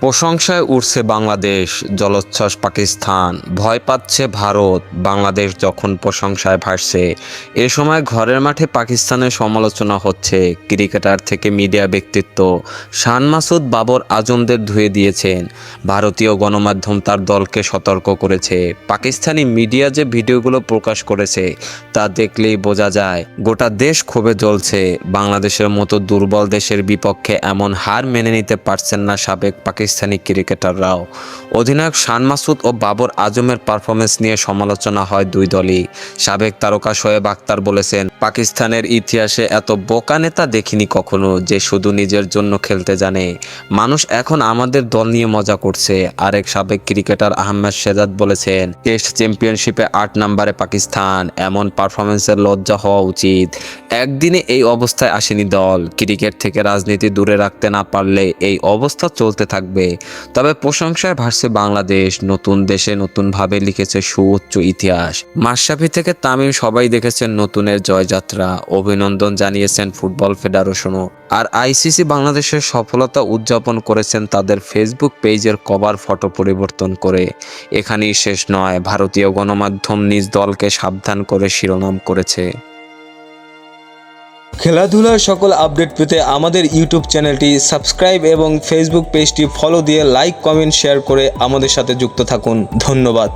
প্রশংসায় উঠছে বাংলাদেশ, জলোচ্ছ্বাস পাকিস্তান, ভয় পাচ্ছে ভারত। বাংলাদেশ যখন প্রশংসায় ভাসছে, এ সময় ঘরের মাঠে পাকিস্তানের সমালোচনা হচ্ছে। ক্রিকেটার থেকে মিডিয়া ব্যক্তিত্ব শান মাসুদ বাবর আজমদের ধুয়ে দিয়েছেন। ভারতীয় গণমাধ্যম তার দলকে সতর্ক করেছে। পাকিস্তানি মিডিয়া যে ভিডিওগুলো প্রকাশ করেছে তা দেখলেই বোঝা যায় গোটা দেশ ক্ষোভে জ্বলছে। বাংলাদেশের মতো দুর্বল দেশের বিপক্ষে এমন হার মেনে নিতে পারছেন না সাবেক পাকিস্তানি ক্রিকেটাররাও। অধিনায়ক শান মাসুদ ও বাবর আজমের পারফরমেন্স নিয়ে সমালোচনা হয় দুই দলই। সাবেক তারকা শোয়েব আখতার বলেছেন, পাকিস্তানের ইতিহাসে এত বোকা নেতা দেখিনি কখনো, যে শুধু নিজের জন্য খেলতে জানে। মানুষ এখন আমাদের দল নিয়ে মজা করছে। আরেক সাবেক ক্রিকেটার আহমেদ শেহজাদ বলেছেন, টেস্ট চ্যাম্পিয়নশিপে 8 নম্বরে পাকিস্তান, এমন পারফরমেন্সের লজ্জা হওয়া উচিত। একদিনে এই অবস্থায় আসেনি দল। ক্রিকেট থেকে রাজনীতি দূরে রাখতে না পারলে এই অবস্থা চলতে থাকবে। তবে প্রশংসায় ভাসছে বাংলাদেশ, নতুন দেশে নতুনভাবে লিখেছে সুউচ্চ ইতিহাস। মাশরাফি থেকে তামিম সবাই দেখেছেন নতুনের জয়যাত্রা। অভিনন্দন জানিয়েছেন ফুটবল ফেডারেশনও। আর আইসিসি বাংলাদেশের সফলতা উদযাপন করেছেন তাদের ফেসবুক পেজের কভার ফটো পরিবর্তন করে। এখানেই শেষ নয়, ভারতীয় গণমাধ্যম নিজ দলকে সাবধান করে শিরোনাম করেছে। খেলাধুলার সকল আপডেট পেতে আমাদের ইউটিউব চ্যানেলটি সাবস্ক্রাইব এবং ফেসবুক পেজটি ফলো দিয়ে লাইক, কমেন্ট, শেয়ার করে আমাদের সাথে যুক্ত থাকুন। ধন্যবাদ।